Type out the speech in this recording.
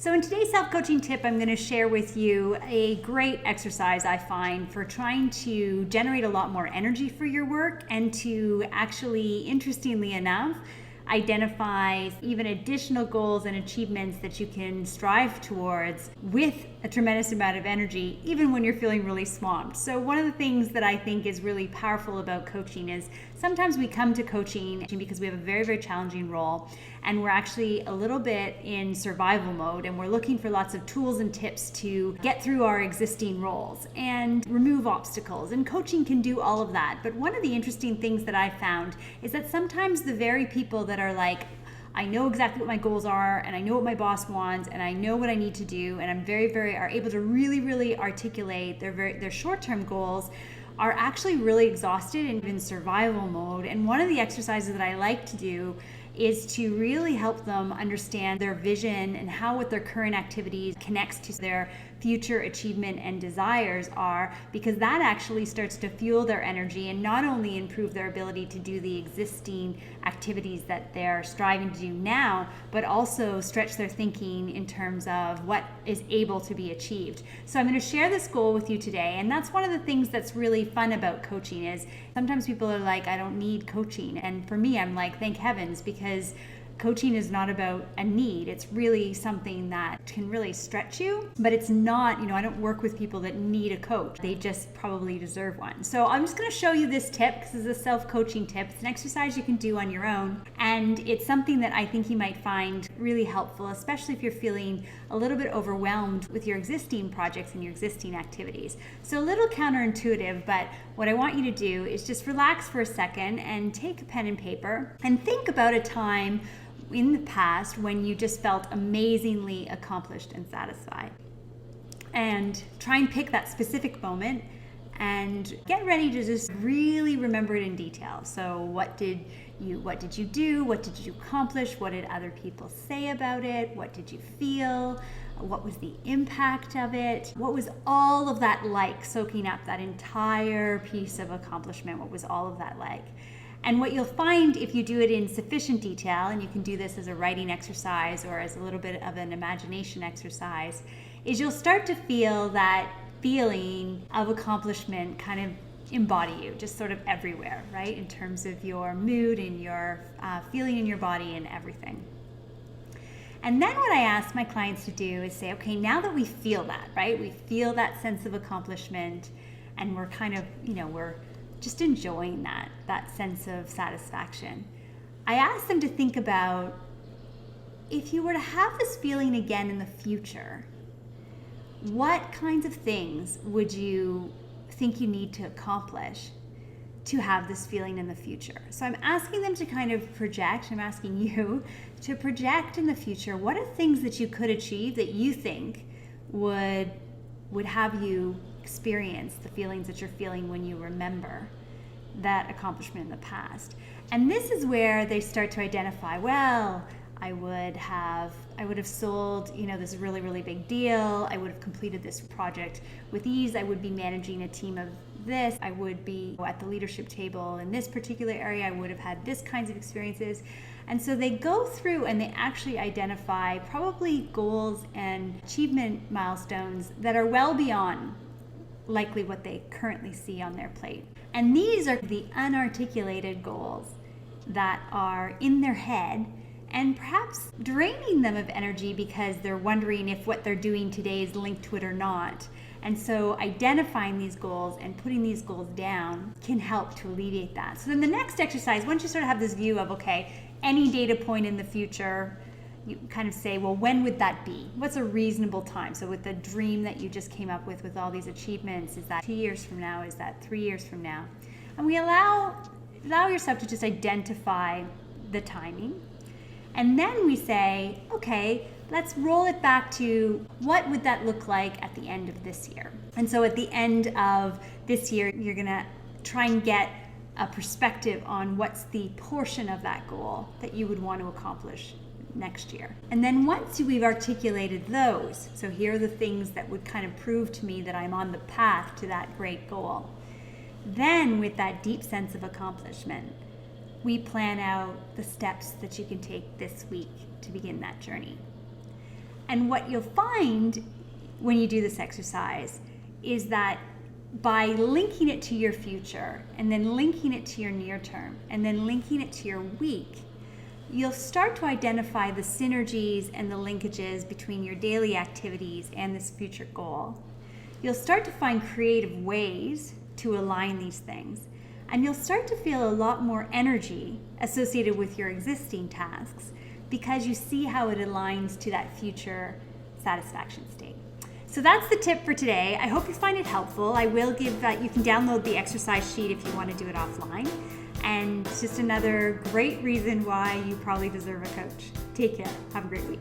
So in today's self-coaching tip, I'm going to share with you a great exercise I find for trying to generate a lot more energy for your work and to actually, interestingly enough, identify even additional goals and achievements that you can strive towards with a tremendous amount of energy, even when you're feeling really swamped. So one of the things that I think is really powerful about coaching is sometimes we come to coaching because we have a very, very challenging role and we're actually a little bit in survival mode and we're looking for lots of tools and tips to get through our existing roles and remove obstacles. And coaching can do all of that. But one of the interesting things that I found is that sometimes the very people that are like, I know exactly what my goals are and I know what my boss wants and I know what I need to do, and I'm are able to really articulate their short-term goals, are actually really exhausted and in survival mode. And one of the exercises that I like to do is to really help them understand their vision and how what their current activities connects to their future achievement and desires are, because that actually starts to fuel their energy and not only improve their ability to do the existing activities that they're striving to do now, but also stretch their thinking in terms of what is able to be achieved. So I'm going to share this goal with you today, and that's one of the things that's really fun about coaching is sometimes people are like, I don't need coaching, and for me I'm like, thank heavens, because coaching is not about a need. It's really something that can really stretch you, but it's not, I don't work with people that need a coach. They just probably deserve one. So I'm just going to show you this tip because it's a self-coaching tip. It's an exercise you can do on your own, and it's something that I think you might find really helpful, especially if you're feeling a little bit overwhelmed with your existing projects and your existing activities. So a little counterintuitive, but what I want you to do is just relax for a second and take a pen and paper and think about a time in the past when you just felt amazingly accomplished and satisfied. And try and pick that specific moment and get ready to just really remember it in detail. So what did you do? What did you accomplish? What did other people say about it? What did you feel? What was the impact of it? What was all of that like, soaking up that entire piece of accomplishment? What was all of that like? And what you'll find if you do it in sufficient detail, and you can do this as a writing exercise or as a little bit of an imagination exercise, is you'll start to feel that feeling of accomplishment kind of embody you, just sort of everywhere, right? In terms of your mood and your feeling in your body and everything. And then what I ask my clients to do is say, okay, now that we feel that, right? We feel that sense of accomplishment and we're kind of, we're just enjoying that sense of satisfaction. I ask them to think about, if you were to have this feeling again in the future, what kinds of things would you think you need to accomplish to have this feeling in the future? So I'm asking them to kind of project, I'm asking you to project in the future, what are things that you could achieve that you think would have you experience the feelings that you're feeling when you remember that accomplishment in the past. And this is where they start to identify, well, I would have sold, this really big deal. I would have completed this project with ease. I would be managing a team of this. I would be at the leadership table in this particular area. I would have had this kinds of experiences. And so they go through and they actually identify probably goals and achievement milestones that are well beyond likely what they currently see on their plate. And these are the unarticulated goals that are in their head and perhaps draining them of energy because they're wondering if what they're doing today is linked to it or not. And so identifying these goals and putting these goals down can help to alleviate that. So then the next exercise, once you sort of have this view of, okay, any data point in the future, you kind of say, well, when would that be? What's a reasonable time? So with the dream that you just came up with all these achievements, is that 2 years from now? Is that 3 years from now? And we allow yourself to just identify the timing. And then we say, okay, let's roll it back to what would that look like at the end of this year? And so at the end of this year, you're gonna try and get a perspective on what's the portion of that goal that you would want to accomplish next year. And then once we've articulated those, so here are the things that would kind of prove to me that I'm on the path to that great goal. Then with that deep sense of accomplishment, we plan out the steps that you can take this week to begin that journey. And what you'll find when you do this exercise is that by linking it to your future, and then linking it to your near term, and then linking it to your week, you'll start to identify the synergies and the linkages between your daily activities and this future goal. You'll start to find creative ways to align these things, and you'll start to feel a lot more energy associated with your existing tasks because you see how it aligns to that future satisfaction state. So that's the tip for today. I hope you find it helpful. I will give, you can download the exercise sheet if you want to do it offline. And it's just another great reason why you probably deserve a coach. Take care. Have a great week.